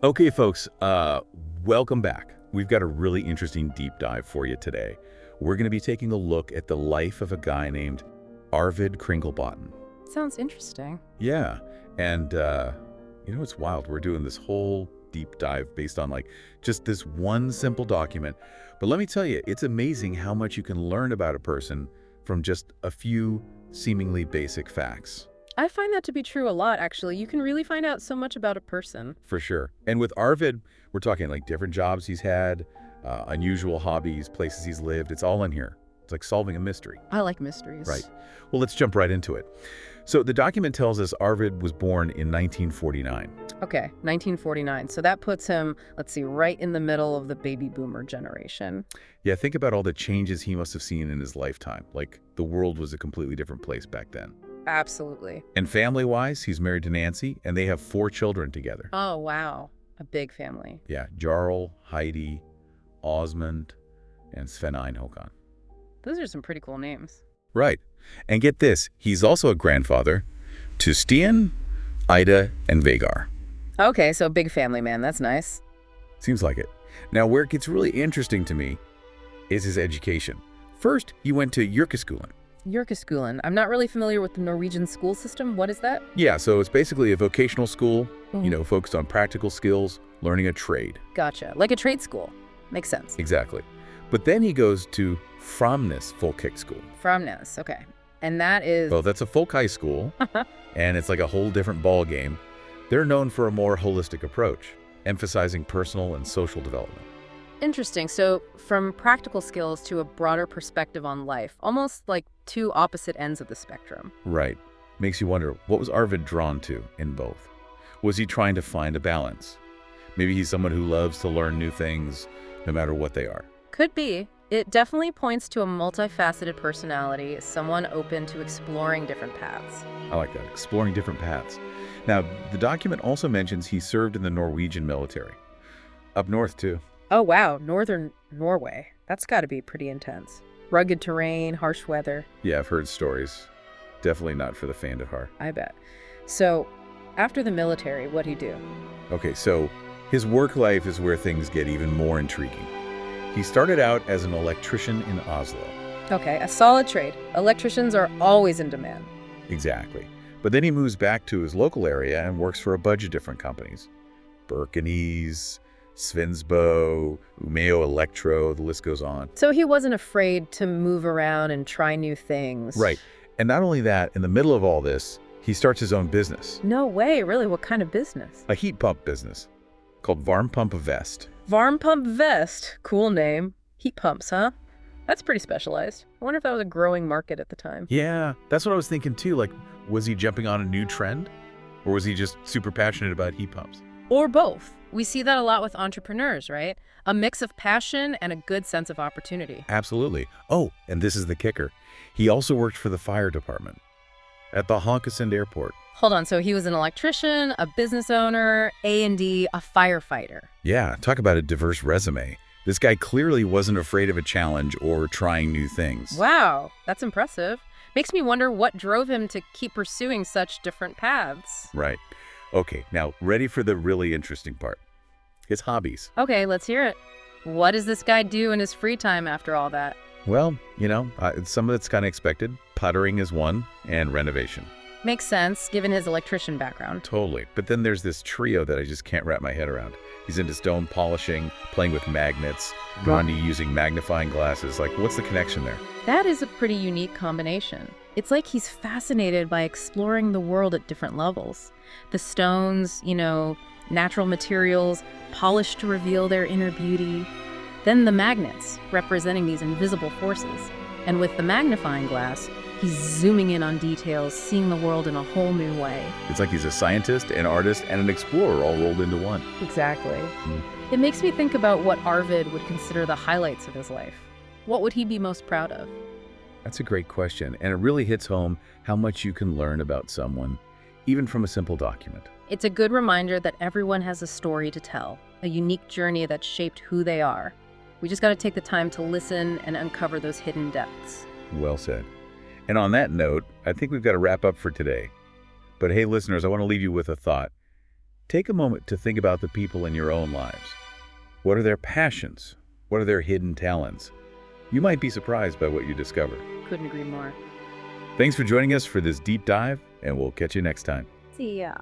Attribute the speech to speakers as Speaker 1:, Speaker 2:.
Speaker 1: Okay, folks, welcome back. We've got a really interesting deep dive for you today. We're going to be taking a look at the life of a guy named Arvid Kringelbotten.
Speaker 2: Sounds interesting.
Speaker 1: Yeah, and it's wild. We're doing this whole deep dive based on just this one simple document. But let me tell you, it's amazing how much you can learn about a person from just a few seemingly basic facts.
Speaker 2: I find that to be true a lot, actually. You can really find out so much about a person.
Speaker 1: For sure. And with Arvid, we're talking different jobs he's had, unusual hobbies, places he's lived. It's all in here. It's like solving a mystery.
Speaker 2: I like mysteries.
Speaker 1: Right. Well, let's jump right into it. So the document tells us Arvid was born in 1949.
Speaker 2: Okay, 1949. So that puts him, let's see, right in the middle of the baby boomer generation.
Speaker 1: Yeah, think about all the changes he must have seen in his lifetime. The world was a completely different place back then.
Speaker 2: Absolutely.
Speaker 1: And family-wise, he's married to Nancy, and they have 4 children together.
Speaker 2: Oh, wow. A big family.
Speaker 1: Yeah, Jarl, Heidi, Osmond, and Sven Håkon.
Speaker 2: Those are some pretty cool names.
Speaker 1: Right. And get this, he's also a grandfather to Stian, Ida, and Vhagar.
Speaker 2: Okay, so big family man. That's nice.
Speaker 1: Seems like it. Now, where it gets really interesting to me is his education. First, he went to Yrkesskolen.
Speaker 2: Yrkesskolen. I'm not really familiar with the Norwegian school system. What is that?
Speaker 1: Yeah, so it's basically a vocational school, focused on practical skills, learning a trade.
Speaker 2: Gotcha. Like a trade school. Makes sense.
Speaker 1: Exactly. But then he goes to Framnes Folkehøgskole.
Speaker 2: Framnes, okay. And that is...
Speaker 1: Well, that's a folk high school, and it's like a whole different ball game. They're known for a more holistic approach, emphasizing personal and social development.
Speaker 2: Interesting. So from practical skills to a broader perspective on life, almost like two opposite ends of the spectrum.
Speaker 1: Right. Makes you wonder, what was Arvid drawn to in both? Was he trying to find a balance? Maybe he's someone who loves to learn new things, no matter what they are.
Speaker 2: Could be. It definitely points to a multifaceted personality, someone open to exploring different paths.
Speaker 1: I like that, exploring different paths. Now, the document also mentions he served in the Norwegian military. Up north, too.
Speaker 2: Oh, wow. Northern Norway. That's got to be pretty intense. Rugged terrain, harsh weather.
Speaker 1: Yeah, I've heard stories. Definitely not for the faint of heart.
Speaker 2: I bet. So, after the military, what'd he do?
Speaker 1: Okay, so his work life is where things get even more intriguing. He started out as an electrician in Oslo.
Speaker 2: Okay, a solid trade. Electricians are always in demand.
Speaker 1: Exactly. But then he moves back to his local area and works for a bunch of different companies. Birkenese, Svensbo, Umeo Electro, the list goes on.
Speaker 2: So he wasn't afraid to move around and try new things.
Speaker 1: Right. And not only that, in the middle of all this, he starts his own business.
Speaker 2: No way, really? What kind of business?
Speaker 1: A heat pump business called Varmpump Vest.
Speaker 2: Varmpump Vest. Cool name. Heat pumps, huh? That's pretty specialized. I wonder if that was a growing market at the time.
Speaker 1: Yeah, that's what I was thinking too. Was he jumping on a new trend? Or was he just super passionate about heat pumps?
Speaker 2: Or both. We see that a lot with entrepreneurs, right? A mix of passion and a good sense of opportunity.
Speaker 1: Absolutely. Oh, and this is the kicker. He also worked for the fire department at the Haugesund Airport.
Speaker 2: Hold on, so he was an electrician, a business owner, A&D, a firefighter.
Speaker 1: Yeah, talk about a diverse resume. This guy clearly wasn't afraid of a challenge or trying new things.
Speaker 2: Wow, that's impressive. Makes me wonder what drove him to keep pursuing such different paths.
Speaker 1: Right. Okay, now ready for the really interesting part. His hobbies.
Speaker 2: Okay, let's hear it. What does this guy do in his free time after all that?
Speaker 1: Well, some of it's kind of expected. Puttering is one, and renovation.
Speaker 2: Makes sense, given his electrician background.
Speaker 1: Totally. But then there's this trio that I just can't wrap my head around. He's into stone polishing, playing with magnets, Gandhi using magnifying glasses. What's the connection there?
Speaker 2: That is a pretty unique combination. It's like he's fascinated by exploring the world at different levels. The stones, natural materials, polished to reveal their inner beauty. Then the magnets, representing these invisible forces. And with the magnifying glass, he's zooming in on details, seeing the world in a whole new way.
Speaker 1: It's like he's a scientist, an artist, and an explorer all rolled into one.
Speaker 2: Exactly. It makes me think about what Arvid would consider the highlights of his life. What would he be most proud of?
Speaker 1: That's a great question, and it really hits home how much you can learn about someone, even from a simple document.
Speaker 2: It's a good reminder that everyone has a story to tell, a unique journey that shaped who they are. We just got to take the time to listen and uncover those hidden depths.
Speaker 1: Well said. And on that note, I think we've got to wrap up for today. But hey, listeners, I want to leave you with a thought. take a moment to think about the people in your own lives. What are their passions? What are their hidden talents? You might be surprised by what you discover.
Speaker 2: Couldn't agree more.
Speaker 1: Thanks for joining us for this deep dive, and we'll catch you next time.
Speaker 2: See ya.